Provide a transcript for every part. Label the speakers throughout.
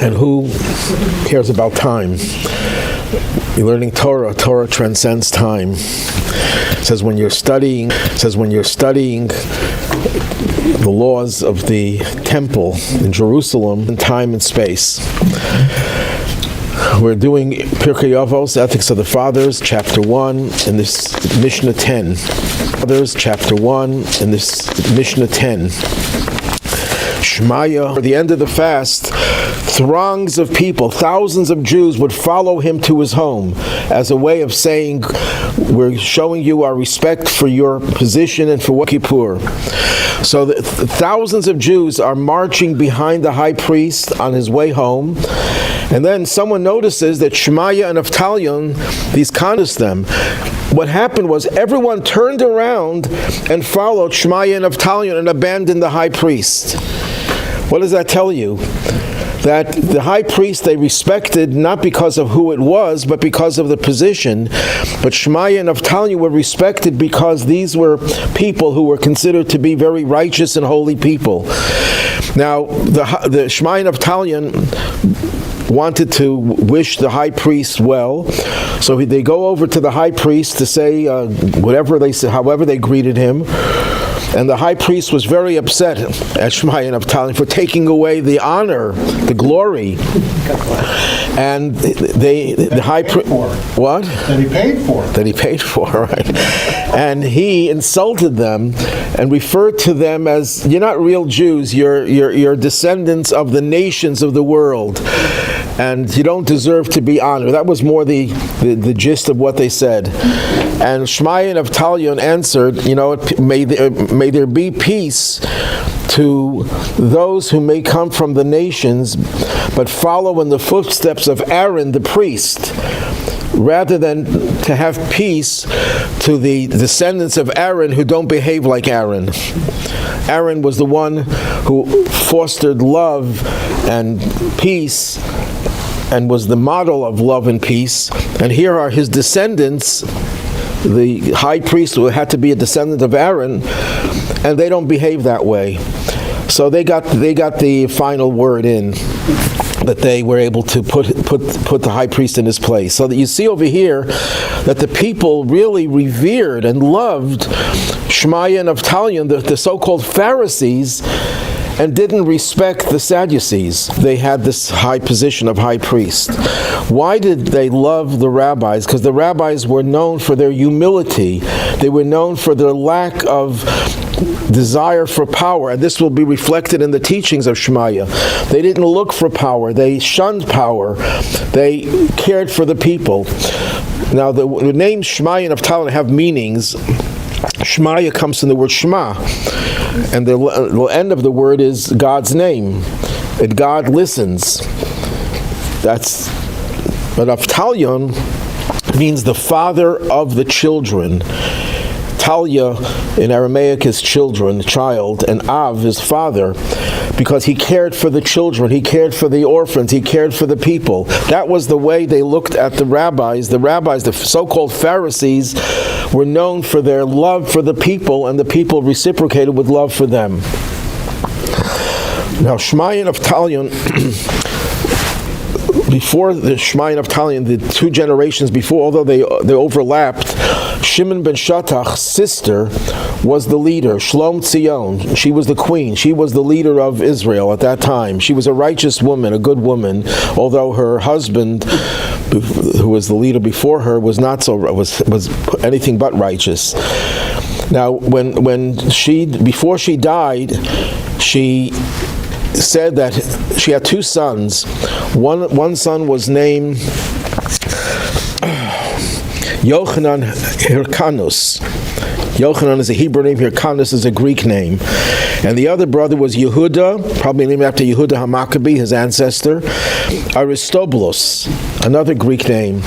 Speaker 1: And who cares about time? You're learning Torah. Torah transcends time. It says when you're studying the laws of the temple in Jerusalem, in time and space. We're doing Pirkei Avos, Ethics of the Fathers, Chapter 1, in this Mishnah 10. Fathers, Chapter 1, in this Mishnah 10. Shemaya, at the end of the fast, throngs of people, thousands of Jews would follow him to his home as a way of saying, we're showing you our respect for your position and for Kippur. So thousands of Jews are marching behind the high priest on his way home. And then someone notices that Shemaya and Avtalyon, these convinced them. What happened was everyone turned around and followed Shemaya and Avtalyon and abandoned the high priest. What does that tell you? That the high priest they respected not because of who it was, but because of the position. But Shemaya and Avtalyon were respected because these were people who were considered to be very righteous and holy people. Now, the Shemaya and Avtalyon wanted to wish the high priest well, so they go over to the high priest to say whatever they said, however they greeted him. And the high priest was very upset at Shemaya and Avtalyon for taking away the honor, the glory. And the high priest, what?
Speaker 2: That he paid for.
Speaker 1: That he paid for, right? And he insulted them and referred to them as, you're not real Jews, you're descendants of the nations of the world, and you don't deserve to be honored. That was more the gist of what they said. And Shemaya and Avtalyon answered, may there be peace to those who may come from the nations, but follow in the footsteps of Aaron the priest, rather than to have peace to the descendants of Aaron who don't behave like Aaron. Aaron was the one who fostered love and peace and was the model of love and peace. And here are his descendants, the high priest who had to be a descendant of Aaron, and they don't behave that way. So they got the final word in, that they were able to put the high priest in his place. So that you see over here that the people really revered and loved Shemaya and Avtalyon, the so-called Pharisees, and didn't respect the Sadducees. They had this high position of high priest. Why did they love the rabbis? Because the rabbis were known for their humility. They were known for their lack of desire for power, and this will be reflected in the teachings of Shemaya. They didn't look for power. They shunned power. They cared for the people. Now, the names Shemaya and Avtalyon have meanings. Shemaya comes from the word Shema, and the end of the word is God's name. That God listens. But Avtalyon means the father of the children. Talia in Aramaic is children, child, and Av is father, because he cared for the children, he cared for the orphans, he cared for the people. That was the way they looked at the rabbis. The rabbis, the so-called Pharisees, were known for their love for the people, and the people reciprocated with love for them. Now, Shemaya and Avtalyon, before the Shemaya and Avtalyon, the two generations before, although they overlapped, Shimon ben Shattach's sister was the leader, Shlomtzion. She was the queen. She was the leader of Israel at that time. She was a righteous woman, a good woman, although her husband, who was the leader before her, was not so was anything but righteous. Now, before she died, she said that she had two sons. One son was named Yochanan Hirkanus. Yochanan is a Hebrew name, Hirkanus is a Greek name. And the other brother was Yehuda, probably named after Yehuda HaMaccabee, his ancestor. Aristobulus, another Greek name.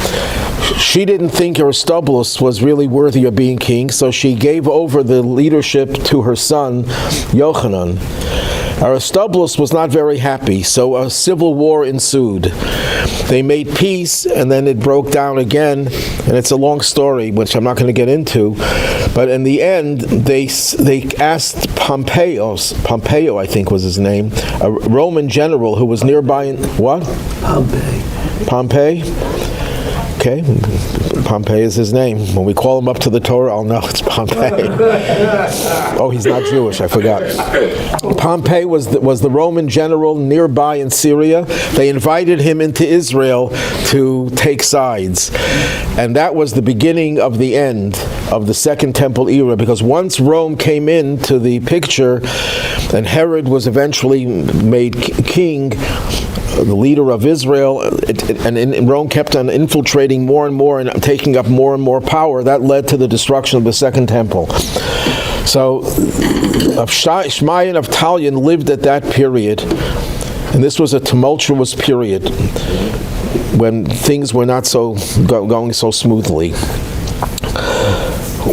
Speaker 1: She didn't think Aristobulus was really worthy of being king, so she gave over the leadership to her son, Yochanan. Aristobulus was not very happy, so a civil war ensued. They made peace, and then it broke down again, and it's a long story, which I'm not going to get into. But in the end, they asked Pompeo, I think was his name, a Roman general who was nearby. What? Pompey? Okay. Pompey is his name. When we call him up to the Torah, I'll know it's Pompey. Oh, he's not Jewish, I forgot. Pompey was the Roman general nearby in Syria. They invited him into Israel to take sides. And that was the beginning of the end of the Second Temple era, because once Rome came into the picture and Herod was eventually made king, the leader of Israel, and Rome kept on infiltrating more and more and taking up more and more power. That led to the destruction of the Second Temple. So Shemaya and Avtalyon lived at that period, and this was a tumultuous period when things were not going so smoothly.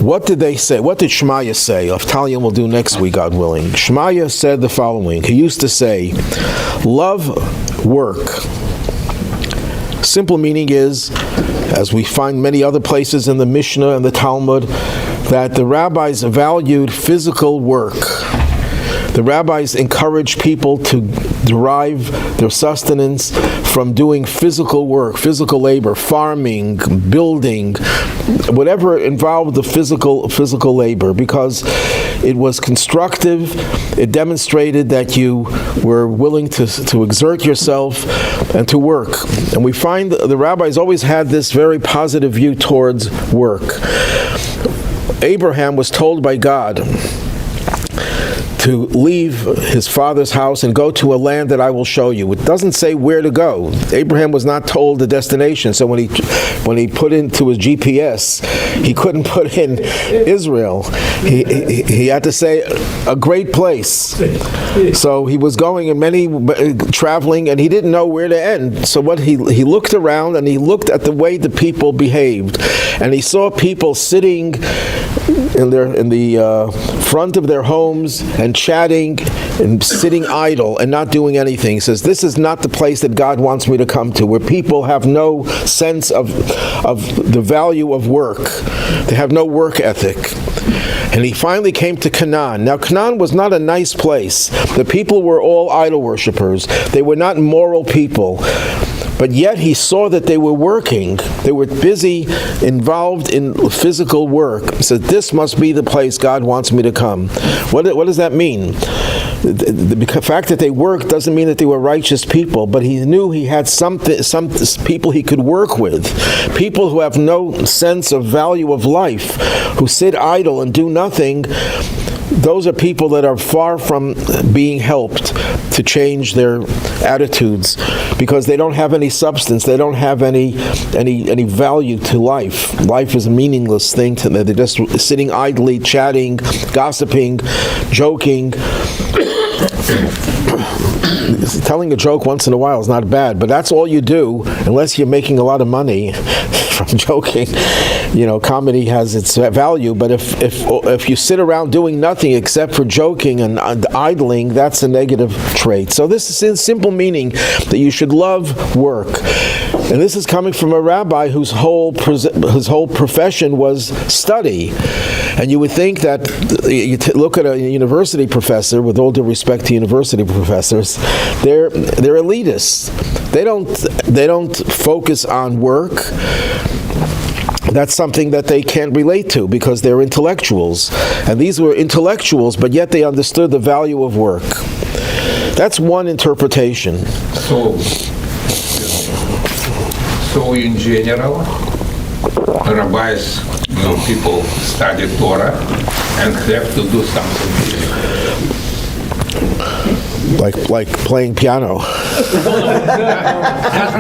Speaker 1: What did they say? What did Shemaya say? Avtalyon will do next week, God willing. Shemaya said the following. He used to say, love work. Simple meaning is, as we find many other places in the Mishnah and the Talmud, that the rabbis valued physical work. The rabbis encouraged people to derive their sustenance from doing physical work, physical labor, farming, building, whatever involved the physical labor, because it was constructive. It demonstrated that you were willing to exert yourself and to work. And we find the rabbis always had this very positive view towards work. Abraham was told by God to leave his father's house and go to a land that I will show you. It doesn't say where to go. Abraham was not told the destination, so when he put into his GPS, he couldn't put in Israel. He had to say a great place. So he was going and traveling, and he didn't know where to end. So he looked around, and he looked at the way the people behaved, and he saw people sitting in the front of their homes and chatting and sitting idle and not doing anything. He says, this is not the place that God wants me to come to, where people have no sense of the value of work. They have no work ethic. And he finally came to Canaan. Now, Canaan was not a nice place. The people were all idol worshippers. They were not moral people. But yet he saw that they were working. They were busy, involved in physical work. He said, this must be the place God wants me to come. What does that mean? The fact that they worked doesn't mean that they were righteous people, but he knew he had some people he could work with. People who have no sense of value of life, who sit idle and do nothing. Those are people that are far from being helped to change their attitudes, because they don't have any substance. They don't have any value to life. Life is a meaningless thing to them. They're just sitting idly, chatting, gossiping, joking. Telling a joke once in a while is not bad, but that's all you do unless you're making a lot of money from joking. Comedy has its value, but if you sit around doing nothing except for joking and idling, that's a negative trait. So this is in simple meaning that you should love work. And this is coming from a rabbi whose whole profession was study. And you would think that you look at a university professor, with all due respect to university professors, they're elitists. They don't focus on work. That's something that they can't relate to because they're intellectuals. And these were intellectuals, but yet they understood the value of work. That's one interpretation.
Speaker 2: So in general, rabbis, people study Torah and have to do something.
Speaker 1: Like playing piano.
Speaker 2: Doesn't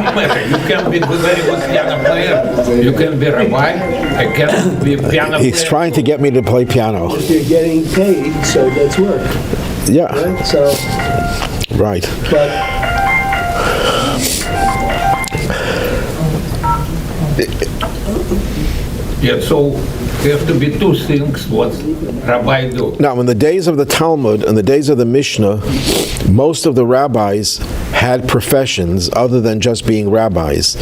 Speaker 2: matter. You can be a very good piano player. You can be a rabbi. I can be a piano player.
Speaker 1: He's trying to get me to play piano.
Speaker 3: If you're getting paid, so that's work.
Speaker 1: Yeah.
Speaker 3: Right? So.
Speaker 1: Right.
Speaker 3: But.
Speaker 2: Yeah, so there have to be two things what Rabbi do.
Speaker 1: Now, in the days of the Talmud and the days of the Mishnah, most of the rabbis had professions other than just being rabbis.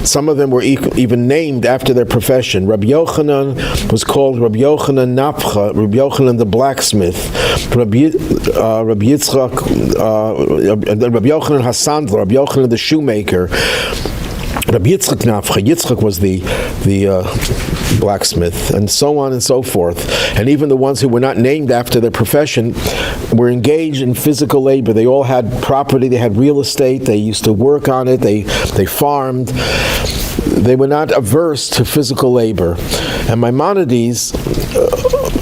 Speaker 1: Some of them were even named after their profession. Rabbi Yochanan was called Rabbi Yochanan Napcha, Rabbi Yochanan the blacksmith, Rabbi Yitzchak, Rabbi Yochanan Hassandler, Rabbi Yochanan the shoemaker, Rabbi Yitzchak Nafcha, Yitzchak was the blacksmith, and so on and so forth. And even the ones who were not named after their profession were engaged in physical labor. They all had property, they had real estate, they used to work on it, they farmed. They were not averse to physical labor. And Maimonides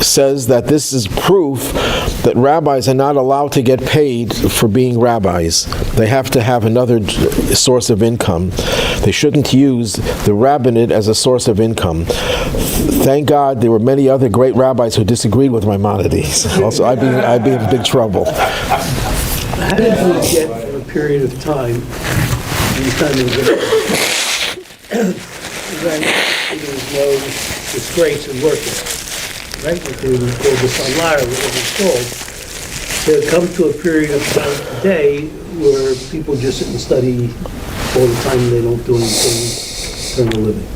Speaker 1: says that this is proof that rabbis are not allowed to get paid for being rabbis. They have to have another source of income. They shouldn't use the rabbinate as a source of income. Thank God there were many other great rabbis who disagreed with Maimonides. Also, I'd be in big trouble.
Speaker 3: How did we get for a period of time, when there was no disgrace in working, right? Like we would call the Salar, whatever it's called, to come to a period of time today where people just sit and study all the time and they don't do anything to earn a living.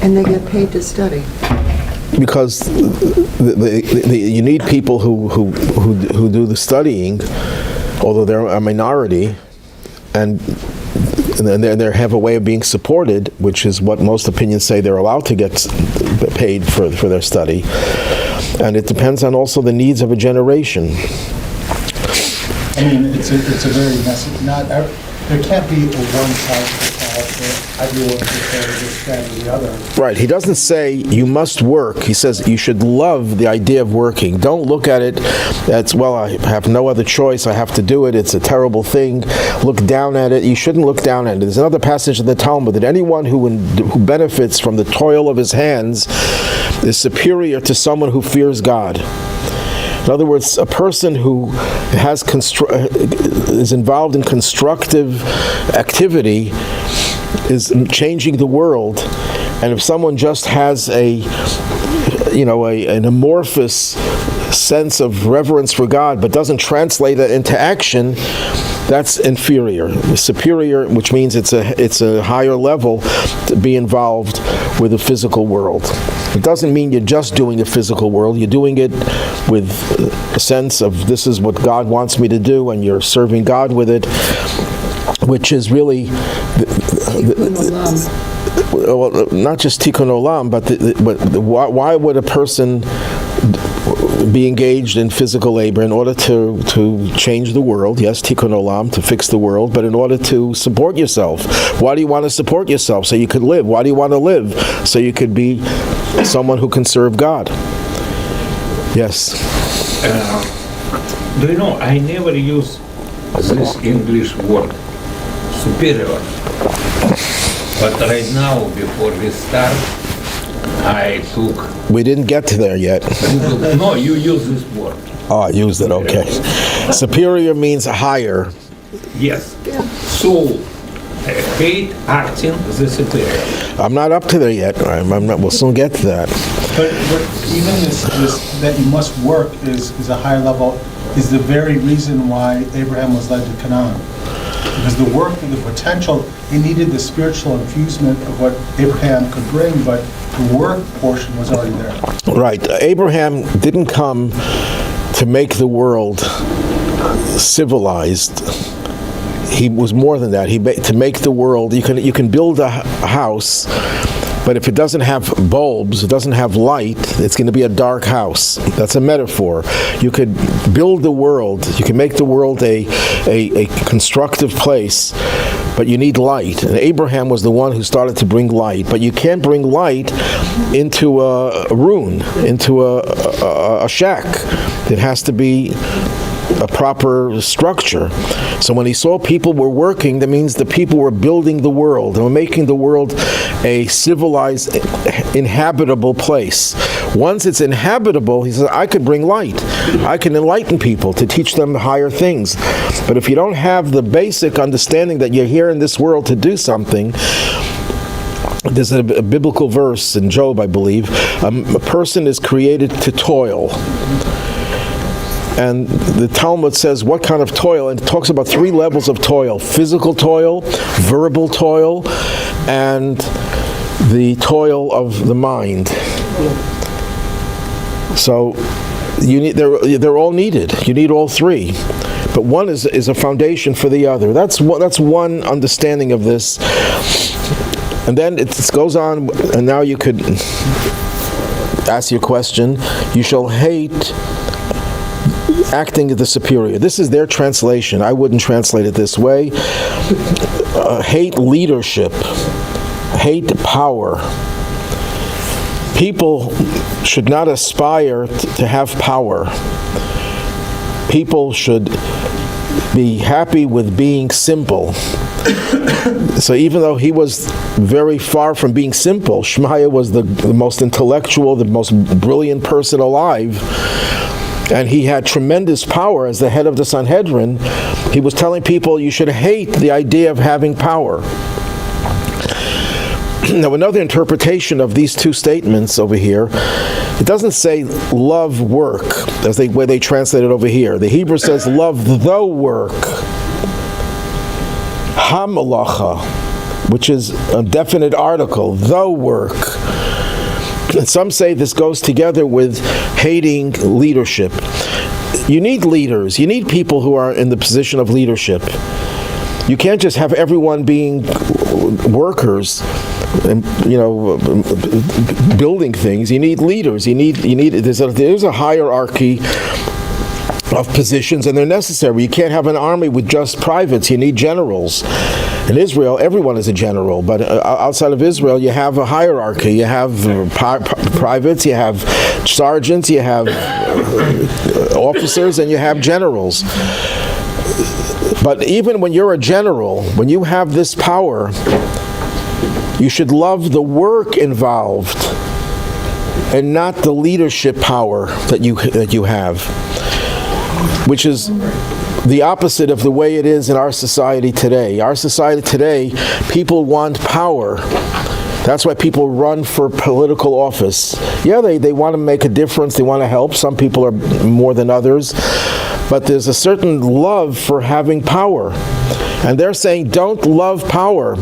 Speaker 4: And they get paid to study.
Speaker 1: Because you need people who do the studying, although they're a minority, and they have a way of being supported, which is what most opinions say they're allowed to get paid for their study. And it depends on also the needs of a generation.
Speaker 5: I mean, it's a very messy. There can't be a one-size-fits-all for everyone to say this, that, or the other.
Speaker 1: Right. He doesn't say you must work. He says you should love the idea of working. Don't look at it as, well, I have no other choice. I have to do it. It's a terrible thing. Look down at it. You shouldn't look down at it. There's another passage in the Talmud that anyone who benefits from the toil of his hands is superior to someone who fears God. In other words, a person who is involved in constructive activity is changing the world. And if someone just has an amorphous sense of reverence for God but doesn't translate it into action, that's inferior. Superior, which means it's a higher level to be involved with the physical world. It doesn't mean you're just doing the physical world. You're doing it with a sense of this is what God wants me to do, and you're serving God with it, which is really well, not just tikkun olam, but why would a person be engaged in physical labor in order to change the world? Yes, tikkun olam, to fix the world, but in order to support yourself. Why do you want to support yourself? So you could live. Why do you want to live? So you could be someone who can serve God. Yes.
Speaker 2: Do you know, I never use this English word, superior. But right now, before we start, I took...
Speaker 1: We didn't get to there yet.
Speaker 2: No, you use this word.
Speaker 1: Oh, I used it, okay. Superior means higher.
Speaker 2: Yes. So, paid acting the superior.
Speaker 1: I'm not up to there yet. We'll soon get to that.
Speaker 5: But even this that you must work is a higher level, is the very reason why Abraham was led to Canaan. Because the work and the potential, he needed the spiritual infusement of what Abraham could bring, but the work portion was already there.
Speaker 1: Right. Abraham didn't come to make the world civilized. He was more than that. To make the world, you can build a house, but if it doesn't have bulbs, it doesn't have light, it's going to be a dark house. That's a metaphor. You could build the world, you can make the world a constructive place, but you need light. And Abraham was the one who started to bring light. But you can't bring light into a ruin, into a shack. It has to be a proper structure. So when he saw people were working, that means the people were building the world. They were making the world a civilized, inhabitable place. Once it's inhabitable, he says, I could bring light. I can enlighten people to teach them higher things. But if you don't have the basic understanding that you're here in this world to do something, there's a biblical verse in Job, I believe. A person is created to toil. And the Talmud says what kind of toil, and it talks about 3 levels of toil: physical toil, verbal toil, and the toil of the mind. So you need, they're all needed. You need all 3. But one is a foundation for the other. That's one understanding of this. And then it goes on, and now you could ask your question. You shall hate acting as the superior. This is their translation. I wouldn't translate it this way. Hate leadership. Hate power. People should not aspire to have power. People should be happy with being simple. So even though he was very far from being simple, Shemaya was the most intellectual, the most brilliant person alive, and he had tremendous power as the head of the Sanhedrin. He was telling people you should hate the idea of having power. Now, another interpretation of these 2 statements over here, it doesn't say love work, as the way they translate it over here. The Hebrew says love the work. Ha-malacha, which is a definite article, the work. And some say this goes together with hating leadership. You need leaders. You need people who are in the position of leadership. You can't just have everyone being workers and, building things. You need leaders. There's a hierarchy of positions, and they're necessary. You can't have an army with just privates. You need generals. In Israel, everyone is a general, but outside of Israel, you have a hierarchy. You have privates, you have sergeants, you have officers, and you have generals. But even when you're a general, when you have this power, you should love the work involved and not the leadership power that you have, which is the opposite of the way it is in our society today. Our society today, people want power. That's why people run for political office. Yeah, they want to make a difference, they want to help. Some people are more than others. But there's a certain love for having power. And they're saying, don't love power.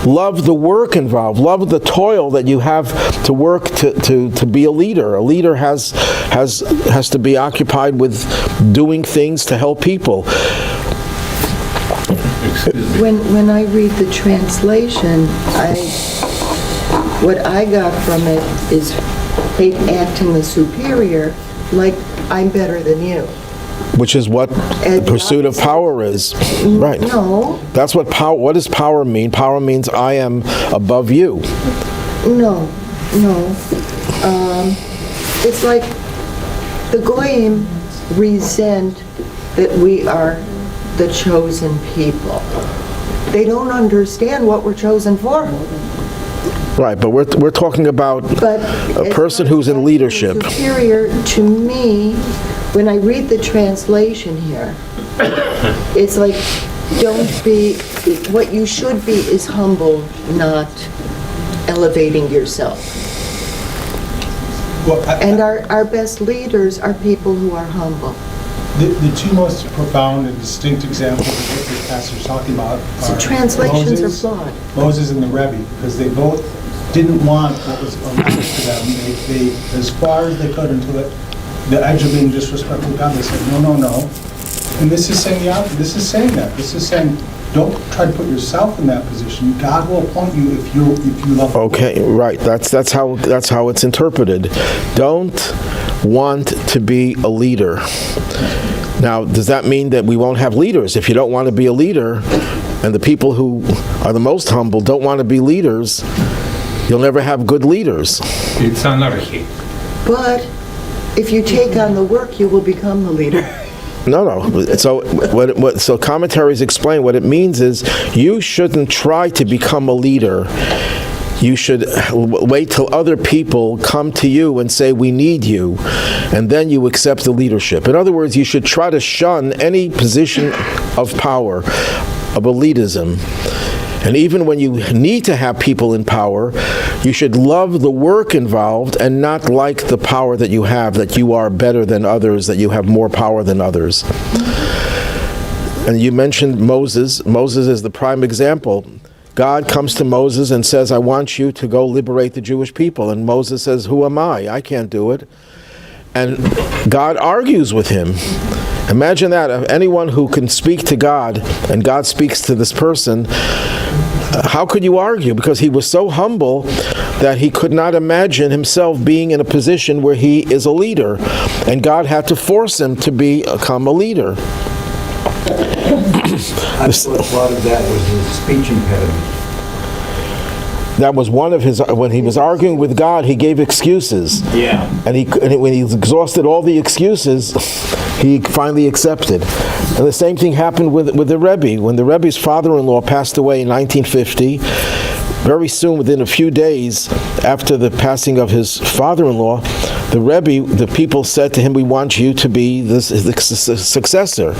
Speaker 1: Love the work involved. Love the toil that you have to work to be a leader. A leader has to be occupied with doing things to help people.
Speaker 4: When I read the translation, what I got from it is hate acting the superior, like I'm better than you.
Speaker 1: Which is what the pursuit of power is. Right.
Speaker 4: No.
Speaker 1: That's what power. What does power mean? Power means I am above you.
Speaker 4: No. It's like the Goyim resent that we are the chosen people. They don't understand what we're chosen for.
Speaker 1: Right, but we're talking about a person who's in leadership.
Speaker 4: Superior to me, when I read the translation here, it's like, what you should be is humble, not elevating yourself.
Speaker 5: Well,
Speaker 4: And our best leaders are people who are humble.
Speaker 5: The 2 most profound and distinct examples of what this pastor is talking about
Speaker 4: So
Speaker 5: are
Speaker 4: translations
Speaker 5: Moses,
Speaker 4: are flawed.
Speaker 5: Moses and the Rebbe, because they both didn't want what was allotted to them. They, as far as they could, until the edge of being disrespectful to God, they said, no. And this is saying This is saying that. This is saying, don't try to put yourself in that position. God will appoint you if you love.
Speaker 1: Okay, right. That's how it's interpreted. Don't want to be a leader. Now, does that mean that we won't have leaders? If you don't want to be a leader, and the people who are the most humble don't want to be leaders, you'll never have good leaders.
Speaker 2: It's anarchy.
Speaker 4: But if you take on the work, you will become the leader.
Speaker 1: No. So commentaries explain what it means is you shouldn't try to become a leader. You should wait till other people come to you and say, we need you, and then you accept the leadership. In other words, you should try to shun any position of power, of elitism. And even when you need to have people in power, you should love the work involved and not like the power that you have, that you are better than others, that you have more power than others. And you mentioned Moses. Moses is the prime example. God comes to Moses and says, I want you to go liberate the Jewish people. And Moses says, who am I? I can't do it. And God argues with him. Imagine that. Anyone who can speak to God and God speaks to this person, how could you argue? Because he was so humble that he could not imagine himself being in a position where he is a leader. And God had to force him to become a leader.
Speaker 6: I thought a lot of that was his speech impediment.
Speaker 1: That was one of his, when he was arguing with God, he gave excuses.
Speaker 6: Yeah.
Speaker 1: And when he exhausted all the excuses, he finally accepted. And the same thing happened with the Rebbe. When the Rebbe's father-in-law passed away in 1950, very soon, within a few days after the passing of his father-in-law, the Rebbe, the people said to him, we want you to be the successor.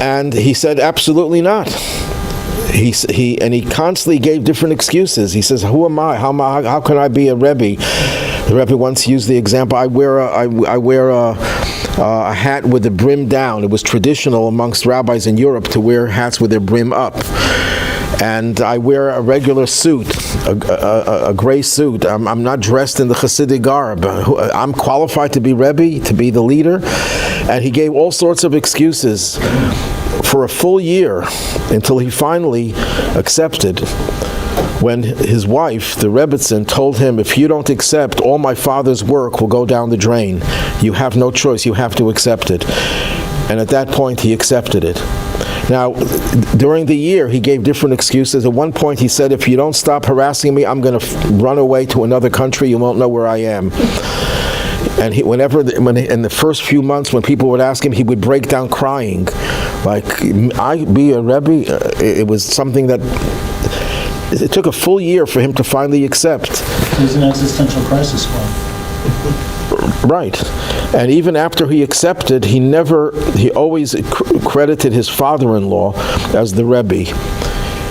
Speaker 1: And he said, absolutely not. He constantly gave different excuses. He says, who am I? How can I be a Rebbe? The Rebbe once used the example, I wear a hat with the brim down. It was traditional amongst rabbis in Europe to wear hats with their brim up. And I wear a regular suit, a gray suit. I'm not dressed in the Hasidic garb. I'm qualified to be Rebbe, to be the leader. And he gave all sorts of excuses for a full year until he finally accepted. When his wife, the Rebbitzin, told him, if you don't accept, all my father's work will go down the drain. You have no choice. You have to accept it. And at that point, he accepted it. Now, during the year, he gave different excuses. At one point, he said, if you don't stop harassing me, I'm going to run away to another country. You won't know where I am. And in the first few months, when people would ask him, he would break down crying. Like, I be a Rebbe? It was something that it took a full year for him to finally accept.
Speaker 5: It was an existential crisis for him.
Speaker 1: Right. And even after he accepted, he always credited his father-in-law as the Rebbe.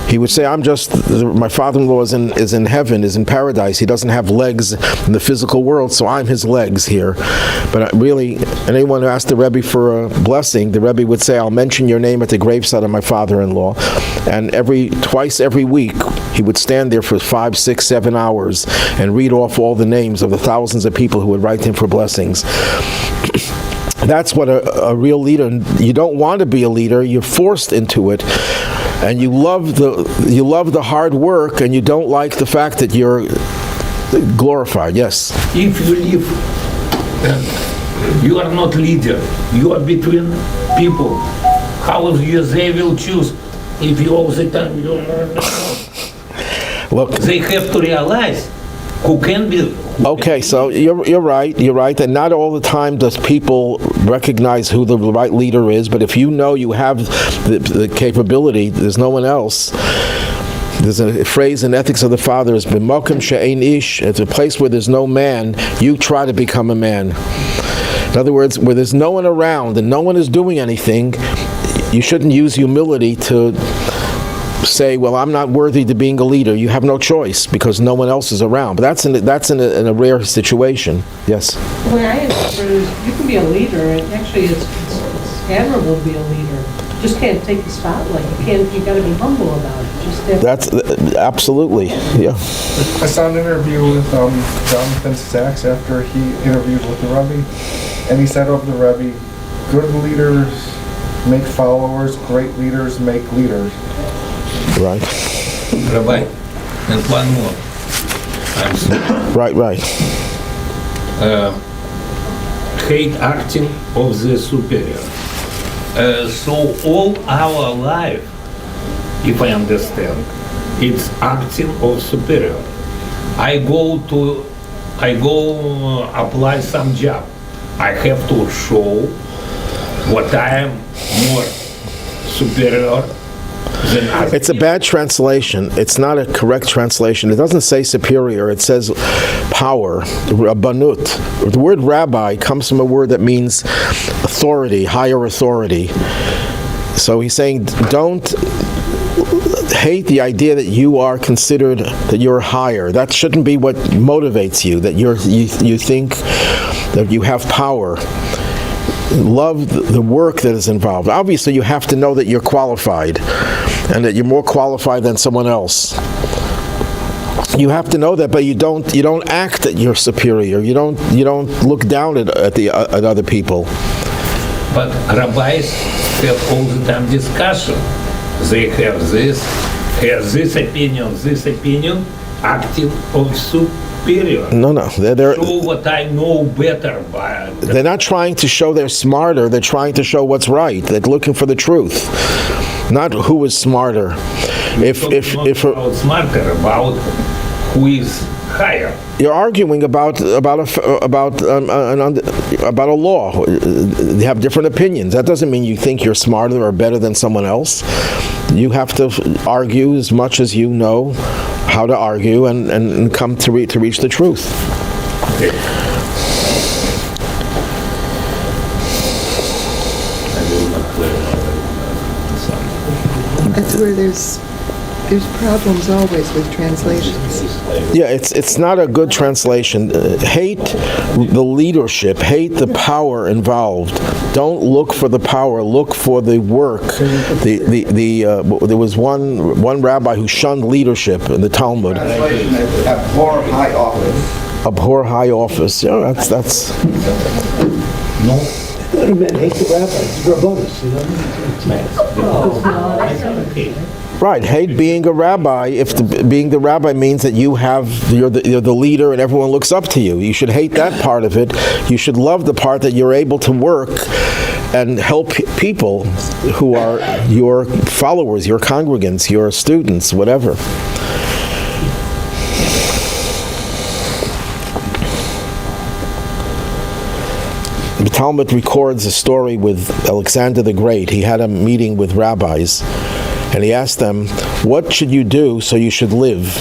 Speaker 1: He would say, my father-in-law is in heaven, is in paradise. He doesn't have legs in the physical world, so I'm his legs here. But really, anyone who asked the Rebbe for a blessing, the Rebbe would say, I'll mention your name at the graveside of my father-in-law. And twice every week, he would stand there for 5, 6, 7 hours and read off all the names of the thousands of people who would write him for blessings. That's what a real leader, you don't want to be a leader, you're forced into it. And you love the hard work, and you don't like the fact that you're glorified. Yes.
Speaker 2: If you live, you are not leader. You are between people. How they will choose if you all the time?
Speaker 1: Look,
Speaker 2: they have to realize who can be.
Speaker 1: Okay, so you're right, and not all the time does people recognize who the right leader is, but if you know you have the capability, there's no one else. There's a phrase in Ethics of the Fathers, b'makom she'ein ish, it's a place where there's no man, you try to become a man. In other words, where there's no one around and no one is doing anything, you shouldn't use humility to say, well, I'm not worthy to being a leader. You have no choice because no one else is around. But that's in a rare situation. Yes?
Speaker 7: The way I interpret it is you can be a leader, and actually it's admirable to be a leader. You just can't take the spotlight. You got to be humble about it.
Speaker 1: That's absolutely, yeah.
Speaker 8: I saw an interview with Jonathan Sachs after he interviewed with the Rebbe, and he said of the Rebbe, good leaders make followers, great leaders make leaders.
Speaker 1: Right.
Speaker 2: Rabbi, and one more. I'm sorry.
Speaker 1: Right.
Speaker 2: Hate acting of the superior. So all our life, if I understand, it's acting of superior. I go apply some job. I have to show what I am more superior.
Speaker 1: It's a bad translation. It's not a correct translation. It doesn't say superior. It says power, rabbanut. The word rabbi comes from a word that means authority, higher authority. So he's saying, don't hate the idea that you are considered, that you're higher. That shouldn't be what motivates you, that you think that you have power. Love the work that is involved. Obviously, you have to know that you're qualified and that you're more qualified than someone else. You have to know that, but you don't act that you're superior. You don't look down at other people.
Speaker 2: But rabbis have all the time discussion. They have this opinion, active of superior.
Speaker 1: No. They're
Speaker 2: Show what I know better. But
Speaker 1: they're not trying to show they're smarter. They're trying to show what's right. They're looking for the truth, not who is smarter. If
Speaker 2: about smarter, about who is higher.
Speaker 1: You're arguing about a law. They have different opinions. That doesn't mean you think you're smarter or better than someone else. You have to argue as much as you know how to argue and come to reach the truth.
Speaker 2: Okay.
Speaker 4: That's where there's problems always with translations.
Speaker 1: Yeah, it's not a good translation. Hate the leadership, hate the power involved. Don't look for the power. Look for the work. There was one rabbi who shunned leadership in the Talmud.
Speaker 6: Translation is abhor high office.
Speaker 1: Abhor high office. Yeah, that's.
Speaker 2: No.
Speaker 3: Men hate the rabbis, rabbonis, you know?
Speaker 1: Right, hate being a rabbi. If being the rabbi means that you're the leader and everyone looks up to you, you should hate that part of it. You should love the part that you're able to work and help people who are your followers, your congregants, your students, whatever. The Talmud records a story with Alexander the Great. He had a meeting with rabbis. And he asked them, what should you do so you should live?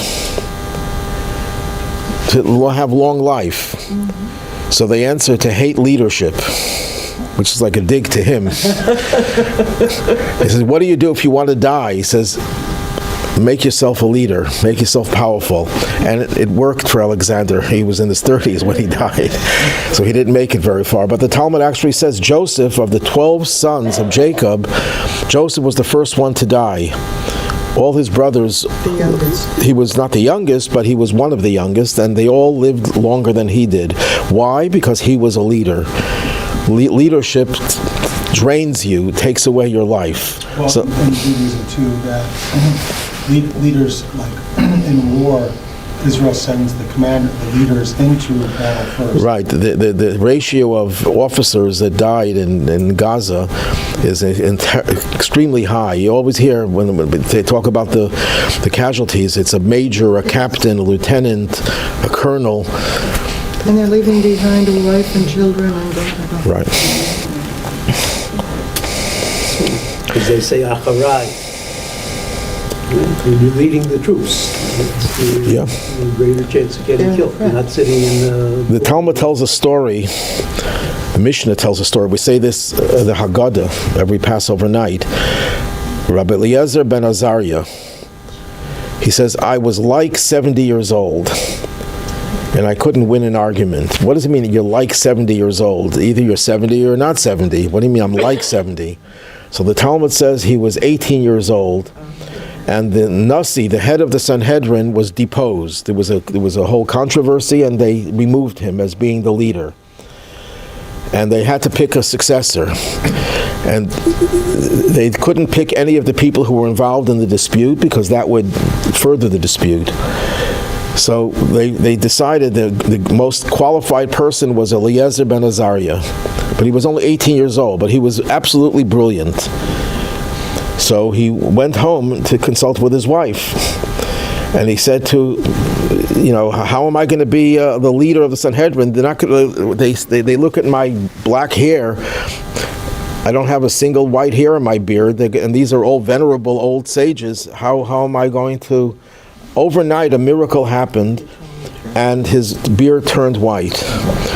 Speaker 1: To have long life. Mm-hmm. So they answered, to hate leadership, which is like a dig to him. He says, what do you do if you want to die? He says, make yourself a leader, make yourself powerful. And it worked for Alexander. He was in his 30s when he died, so he didn't make it very far. But the Talmud actually says Joseph, of the 12 sons of Jacob, Joseph was the first one to die. All his brothers, he was not the youngest, but he was one of the youngest, and they all lived longer than he did. Why? Because he was a leader. Leadership drains you, takes away your life.
Speaker 5: Well,
Speaker 1: So,
Speaker 5: and Judaism too, that leaders, like in war, Israel sends the leaders into battle first.
Speaker 1: right, the ratio of officers that died in Gaza is extremely high. You always hear when they talk about the casualties, it's a major, a captain, a lieutenant, a colonel.
Speaker 4: And they're leaving behind a wife and children and blah.
Speaker 1: Right.
Speaker 3: As they say, acharai. You're leading the troops.
Speaker 1: Yeah.
Speaker 3: The greater chance of getting killed. You're not sitting in
Speaker 1: The Talmud tells a story, the Mishnah tells a story. We say this, the Haggadah, every Passover night. Rabbi Eliezer ben Azariah, he says, I was like 70 years old, and I couldn't win an argument. What does it mean that you're like 70 years old? Either you're 70 or not 70. What do you mean I'm like 70? So the Talmud says he was 18 years old, and the Nasi, the head of the Sanhedrin, was deposed. There was a whole controversy, and they removed him as being the leader. And they had to pick a successor. And they couldn't pick any of the people who were involved in the dispute because that would further the dispute. So they decided that the most qualified person was Eliezer ben Azariah. But he was only 18 years old, but he was absolutely brilliant. So he went home to consult with his wife. And he said how am I going to be the leader of the Sanhedrin? They're not going. They look at my black hair. I don't have a single white hair in my beard, and these are all venerable old sages. How am I going to? Overnight, a miracle happened, and his beard turned white.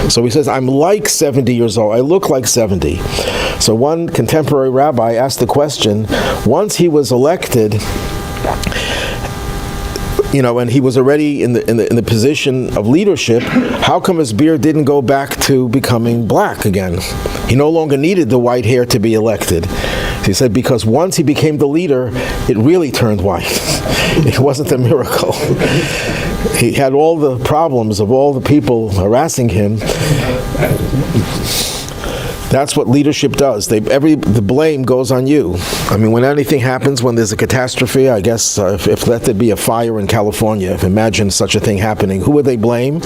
Speaker 1: So he says, I'm like 70 years old. I look like 70. So one contemporary rabbi asked the question, once he was elected, and he was already in the position of leadership, how come his beard didn't go back to becoming black again? He no longer needed the white hair to be elected. He said because once he became the leader, it really turned white. It wasn't a miracle. He had all the problems of all the people harassing him. That's what leadership does. The blame goes on you. I mean, when anything happens, when there's a catastrophe, I guess if let there be a fire in California, imagine such a thing happening, who would they blame?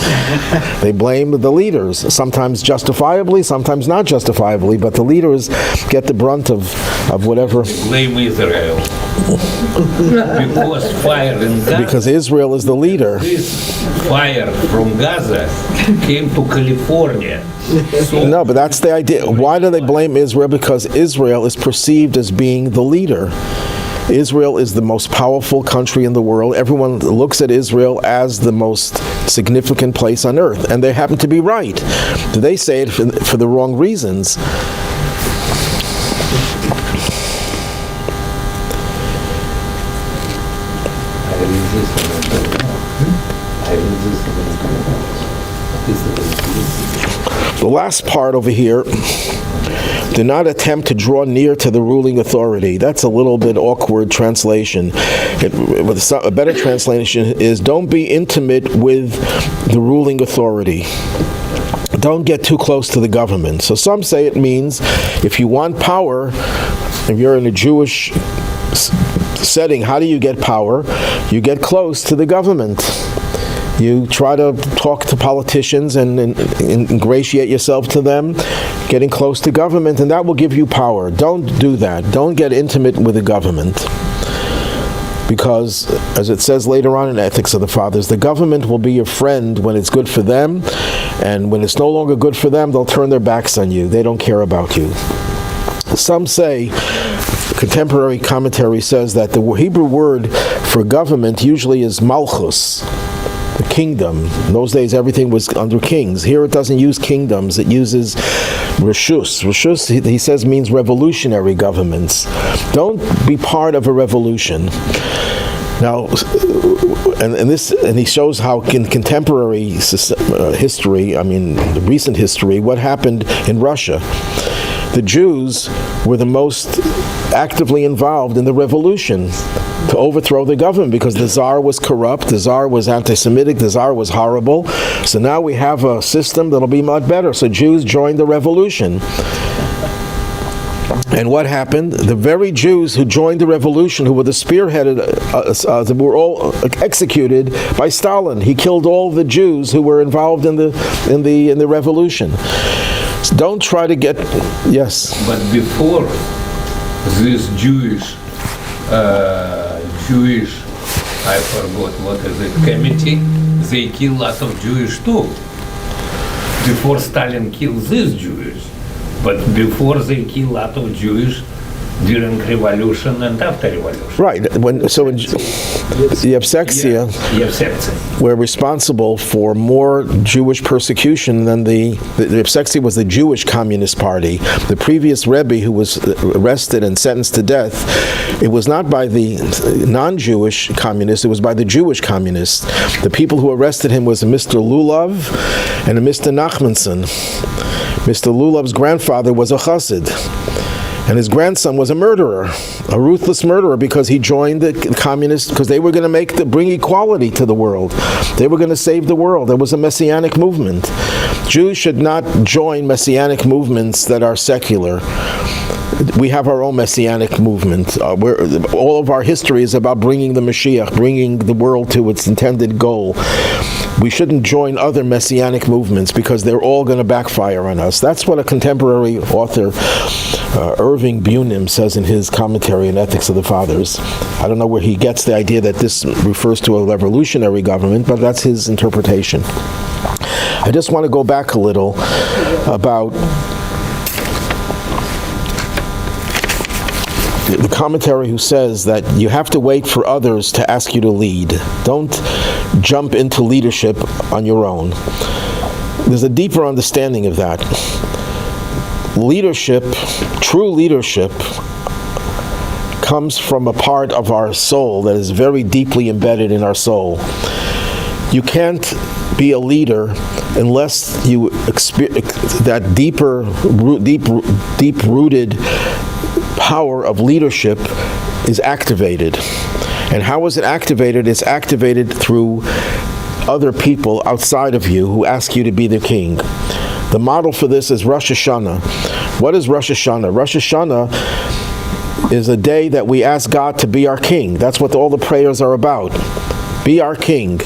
Speaker 1: They blame the leaders, sometimes justifiably, sometimes not justifiably, but the leaders get the brunt of whatever.
Speaker 2: Blame Israel. Because fire in Gaza.
Speaker 1: Because Israel is the leader.
Speaker 2: This fire from Gaza came to California. So
Speaker 1: No, but that's the idea. Why do they blame Israel? Because Israel is perceived as being the leader. Israel is the most powerful country in the world. Everyone looks at Israel as the most significant place on earth, and they happen to be right. They say it for the wrong reasons. The last part over here, do not attempt to draw near to the ruling authority. That's a little bit awkward translation. A better translation is, don't be intimate with the ruling authority. Don't get too close to the government. So some say it means if you want power, if you're in a Jewish setting, how do you get power? You get close to the government. You try to talk to politicians and ingratiate yourself to them, getting close to government, and that will give you power. Don't do that. Don't get intimate with the government. Because, as it says later on in Ethics of the Fathers, the government will be your friend when it's good for them, and when it's no longer good for them, they'll turn their backs on you. They don't care about you. Some say, contemporary commentary says that the Hebrew word for government usually is malchus, the kingdom. In those days, everything was under kings. Here it doesn't use kingdoms. It uses reshus. Reshus, he says, means revolutionary governments. Don't be part of a revolution. Now, and he shows how in contemporary history, recent history, what happened in Russia. The Jews were the most actively involved in the revolution to overthrow the government because the Tsar was corrupt, the Tsar was anti-Semitic, the Tsar was horrible. So now we have a system that'll be much better. So Jews joined the revolution. And what happened? The very Jews who joined the revolution, who were the spearheaded, were all executed by Stalin. He killed all the Jews who were involved in the revolution. So don't try to get yes.
Speaker 2: But before this Jewish, I forgot what is it, committee, they kill lots of Jewish too. Before Stalin killed these Jews, but before they kill lot of Jewish during revolution and after revolution.
Speaker 1: Right. The Avtalyon were responsible for more Jewish persecution than the Avtalyon was the Jewish Communist Party. The previous Rebbe, who was arrested and sentenced to death, it was not by the non-Jewish communists, it was by the Jewish communists. The people who arrested him was a Mr. Lulav and a Mr. Nachmanson. Mr. Lulav's grandfather was a chassid. And his grandson was a murderer, a ruthless murderer, because he joined the communists, because they were going to bring equality to the world. They were going to save the world. There was a messianic movement. Jews should not join messianic movements that are secular. We have our own messianic movement. All of our history is about bringing the Mashiach, bringing the world to its intended goal. We shouldn't join other messianic movements because they're all going to backfire on us. That's what a contemporary author, Irving Bunim, says in his commentary on Ethics of the Fathers. I don't know where he gets the idea that this refers to a revolutionary government, but that's his interpretation. I just want to go back a little about the commentary who says that you have to wait for others to ask you to lead. Don't jump into leadership on your own. There's a deeper understanding of that. Leadership, true leadership, comes from a part of our soul that is very deeply embedded in our soul. You can't be a leader unless you experience that deep-rooted power of leadership is activated. And how is it activated? It's activated through other people outside of you who ask you to be the king. The model for this is Rosh Hashanah. What is Rosh Hashanah? Rosh Hashanah is a day that we ask God to be our king. That's what all the prayers are about. Be our king.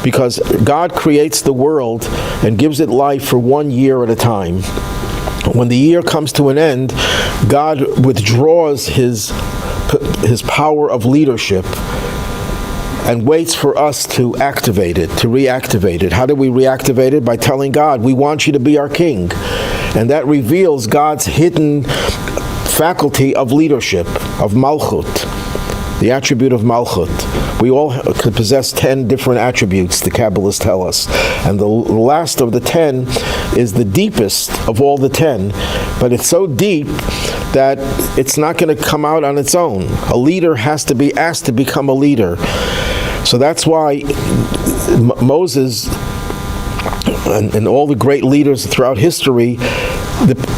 Speaker 1: Because God creates the world and gives it life for 1 year at a time. When the year comes to an end, God withdraws his power of leadership and waits for us to activate it, to reactivate it. How do we reactivate it? By telling God, we want you to be our king. And that reveals God's hidden faculty of leadership, of malchut, the attribute of malchut. We all could possess 10 different attributes, the Kabbalists tell us. And the last of the 10 is the deepest of all the 10. But it's so deep that it's not going to come out on its own. A leader has to be asked to become a leader. So that's why Moses and all the great leaders throughout history,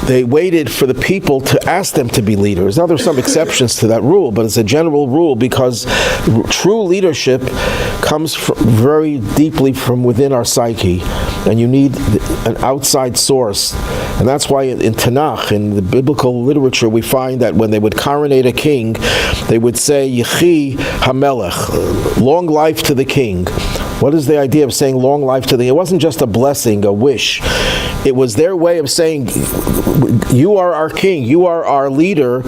Speaker 1: they waited for the people to ask them to be leaders. Now there's some exceptions to that rule, but it's a general rule because true leadership comes very deeply from within our psyche, and you need an outside source. And that's why in Tanakh, in the biblical literature, we find that when they would coronate a king, they would say, Yechi HaMelech, long life to the king. What is the idea of saying long life to the king? It wasn't just a blessing, a wish. It was their way of saying, you are our king, you are our leader,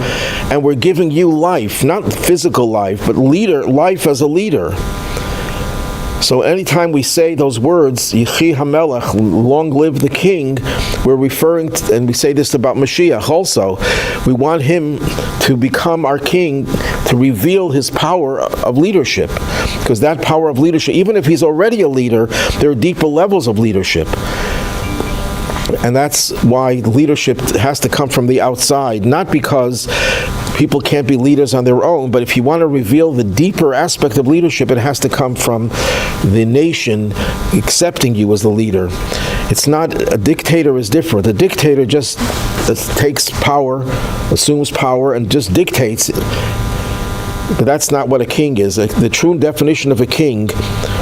Speaker 1: and we're giving you life, not physical life, but life as a leader. So anytime we say those words, Yechi HaMelech, long live the king, we're referring to, and we say this about Mashiach also, we want him to become our king, to reveal his power of leadership. Because that power of leadership, even if he's already a leader, there are deeper levels of leadership. And that's why leadership has to come from the outside, not because people can't be leaders on their own, but if you want to reveal the deeper aspect of leadership, it has to come from the nation accepting you as the leader. It's not, a dictator is different. A dictator just takes power, assumes power, and just dictates it. But that's not what a king is. The true definition of a king,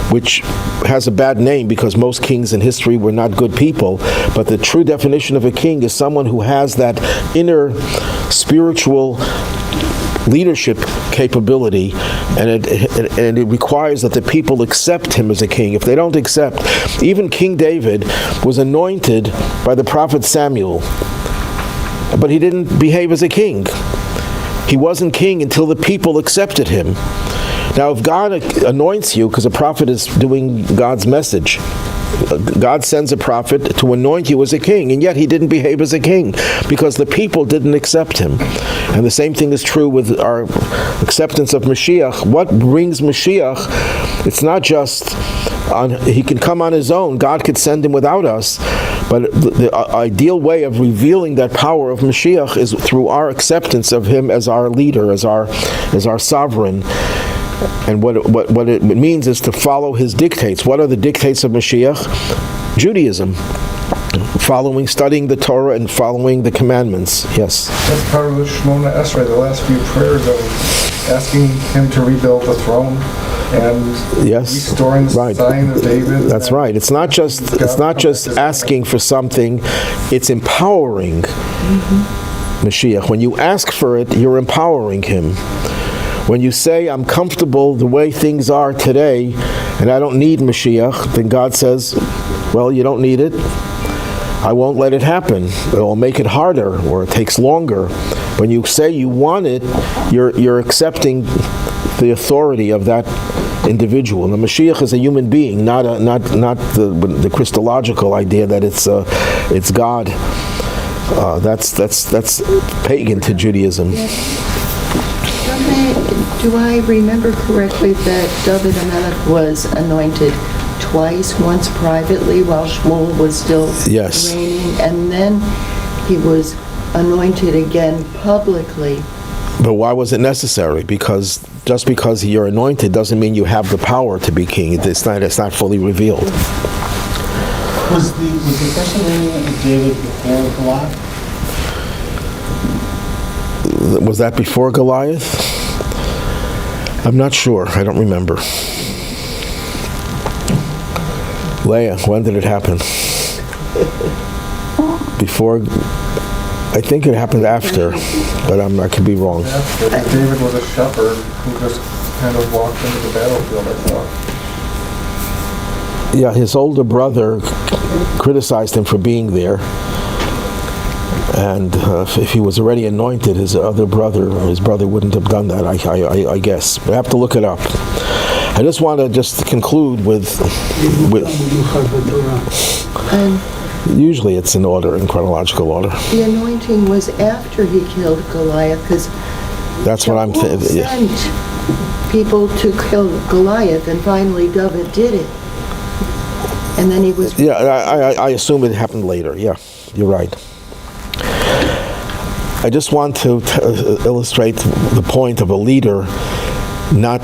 Speaker 1: which has a bad name because most kings in history were not good people, but the true definition of a king is someone who has that inner spiritual leadership capability, and it requires that the people accept him as a king. If they don't accept, even King David was anointed by the prophet Samuel, but he didn't behave as a king. He wasn't king until the people accepted him. Now, if God anoints you, because a prophet is doing God's message, God sends a prophet to anoint you as a king, and yet he didn't behave as a king because the people didn't accept him. And the same thing is true with our acceptance of Mashiach. What brings Mashiach? It's not just he can come on his own. God could send him without us. But the ideal way of revealing that power of Mashiach is through our acceptance of him as our leader, as our sovereign. And what it means is to follow his dictates. What are the dictates of Mashiach? Judaism. Studying the Torah and following the commandments. Yes.
Speaker 8: That's part of the Shemona Esrei, the last few prayers of asking him to rebuild the throne and restoring the Zion of David.
Speaker 1: That's right. It's not just asking for something, it's empowering Mashiach. When you ask for it, you're empowering him. When you say, I'm comfortable the way things are today, and I don't need Mashiach, then God says, well, you don't need it. I won't let it happen. It'll make it harder, or it takes longer. When you say you want it, you're accepting the authority of that individual. And the Mashiach is a human being, not the Christological idea that it's God. That's pagan to Judaism.
Speaker 4: Do I remember correctly that David HaMelech was anointed twice, once privately while Shmuel was still reigning, and then he was anointed again publicly
Speaker 1: But why was it necessary? Because just because you're anointed doesn't mean you have the power to be king. It's not fully revealed.
Speaker 5: Was the person reigning of David before Goliath?
Speaker 1: Was that before Goliath? I'm not sure. I don't remember. Leah, when did it happen? Before? I think it happened after, but I could be wrong.
Speaker 8: After David was a shepherd who just kind of walked into the battlefield, I thought.
Speaker 1: Yeah, his older brother criticized him for being there. And if he was already anointed, his brother wouldn't have done that, I guess. We have to look it up. I just want to conclude with
Speaker 4: And
Speaker 1: usually it's in order, in chronological order.
Speaker 4: the anointing was after he killed Goliath, because
Speaker 1: That's what I'm thinking.
Speaker 4: sent people to kill Goliath, and finally David did it. And then he was...
Speaker 1: Yeah, I assume it happened later. Yeah, you're right. I just want to illustrate the point of a leader not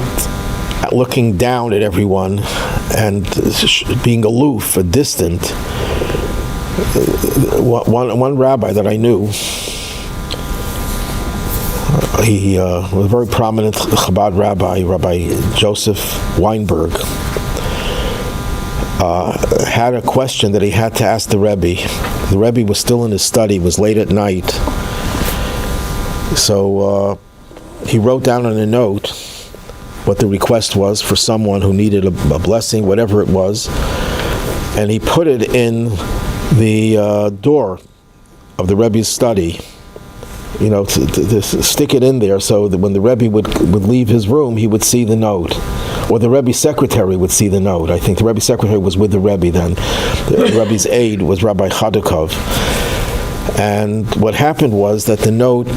Speaker 1: looking down at everyone and being aloof, distant. One rabbi that I knew, he was a very prominent Chabad rabbi, Rabbi Joseph Weinberg, had a question that he had to ask the Rebbe. The Rebbe was still in his study, it was late at night. So he wrote down on a note what the request was for someone who needed a blessing, whatever it was, and he put it in the door of the Rebbe's study, to stick it in there so that when the Rebbe would leave his room, he would see the note. Or the Rebbe's secretary would see the note. I think the Rebbe's secretary was with the Rebbe then. The Rebbe's aide was Rabbi Chadukov. And what happened was that the note,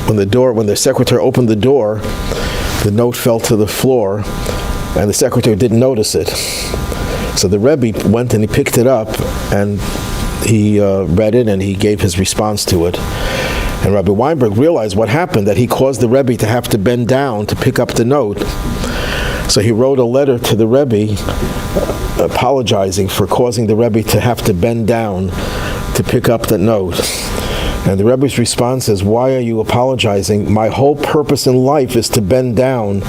Speaker 1: when the secretary opened the door, the note fell to the floor, and the secretary didn't notice it. So the Rebbe went and he picked it up, and he read it, and he gave his response to it. And Rabbi Weinberg realized what happened, that he caused the Rebbe to have to bend down to pick up the note. So he wrote a letter to the Rebbe apologizing for causing the Rebbe to have to bend down to pick up the note. And the Rebbe's response is, "Why are you apologizing? My whole purpose in life is to bend down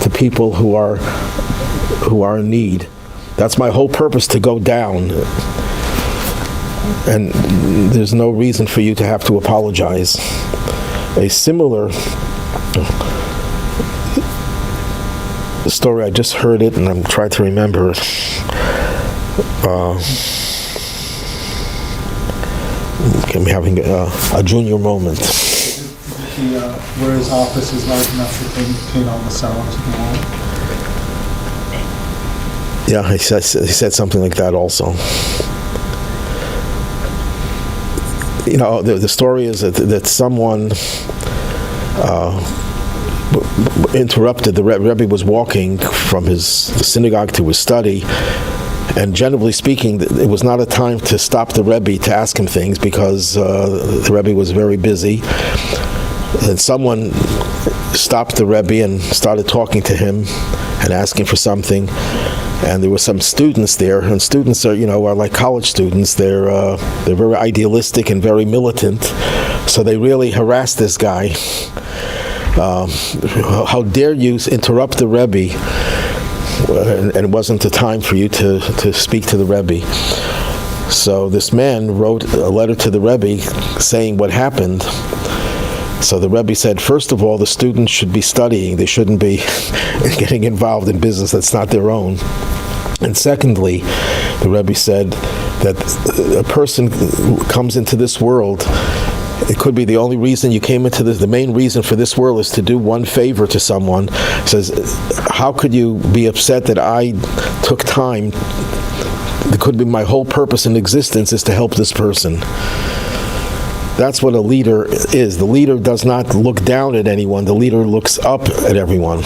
Speaker 1: to people who are in need. That's my whole purpose, to go down. And there's no reason for you to have to apologize." A similar story, I just heard it and I'm trying to remember it. I'm having a junior moment.
Speaker 5: Where his office is large enough to contain all the cells in the wall.
Speaker 1: Yeah, he said something like that also. The story is that someone interrupted. The Rebbe was walking from the synagogue to his study, and generally speaking, it was not a time to stop the Rebbe to ask him things, because the Rebbe was very busy. And someone stopped the Rebbe and started talking to him and asking for something. And there were some students there, and students are like college students. They're very idealistic and very militant, so they really harassed this guy. How dare you interrupt the Rebbe? And it wasn't the time for you to speak to the Rebbe. So this man wrote a letter to the Rebbe saying what happened. So the Rebbe said, first of all, the students should be studying. They shouldn't be getting involved in business that's not their own. And secondly, the Rebbe said that a person comes into this world, it could be the only reason you came into this, the main reason for this world is to do one favor to someone. He says, how could you be upset that I took time? It could be my whole purpose in existence is to help this person. That's what a leader is. The leader does not look down at anyone. The leader looks up at everyone.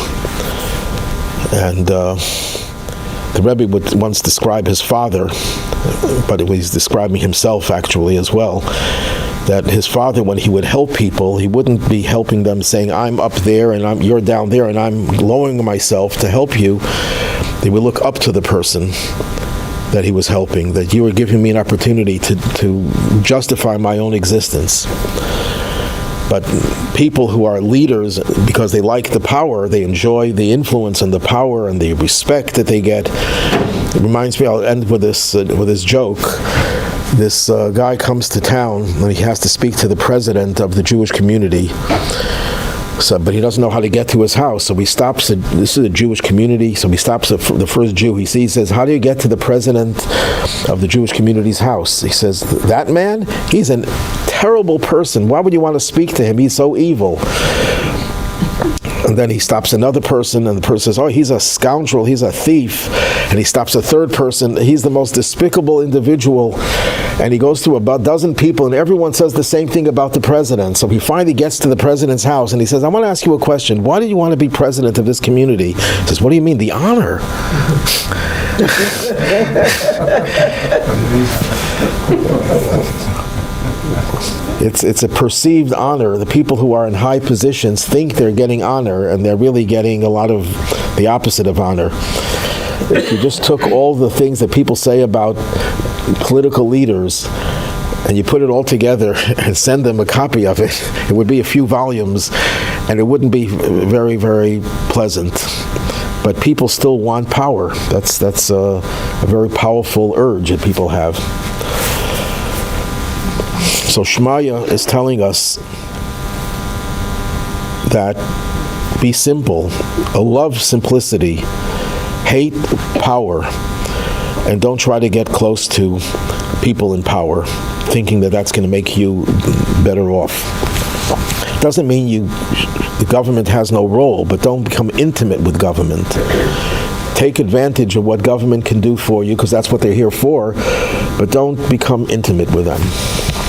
Speaker 1: And the Rebbe would once describe his father, but he's describing himself actually as well. that his father, when he would help people, he wouldn't be helping them saying, I'm up there and you're down there and I'm lowering myself to help you. They would look up to the person that he was helping, that you were giving me an opportunity to justify my own existence. But people who are leaders, because they like the power, they enjoy the influence and the power and the respect that they get. It reminds me, I'll end with this joke. This guy comes to town and he has to speak to the president of the Jewish community. But he doesn't know how to get to his house, so he stops. This is a Jewish community, so he stops the first Jew he sees. He says, "How do you get to the president of the Jewish community's house?" He says, "That man, he's a terrible person. Why would you want to speak to him? He's so evil." And then he stops another person, and the person says, "Oh, he's a scoundrel, he's a thief." And he stops a third person, "He's the most despicable individual." And he goes through about a dozen people, and everyone says the same thing about the president. So he finally gets to the president's house, and he says, "I want to ask you a question. Why do you want to be president of this community?" He says, "What do you mean, the honor?" It's a perceived honor. The people who are in high positions think they're getting honor, and they're really getting a lot of the opposite of honor. If you just took all the things that people say about political leaders and you put it all together and send them a copy of it, it would be a few volumes, and it wouldn't be very, very pleasant. But people still want power. That's a very powerful urge that people have. So Shemaya is telling us that be simple, love simplicity, hate power, and don't try to get close to people in power, thinking that that's going to make you better off. Doesn't mean the government has no role, but don't become intimate with government. Take advantage of what government can do for you, because that's what they're here for, but don't become intimate with them.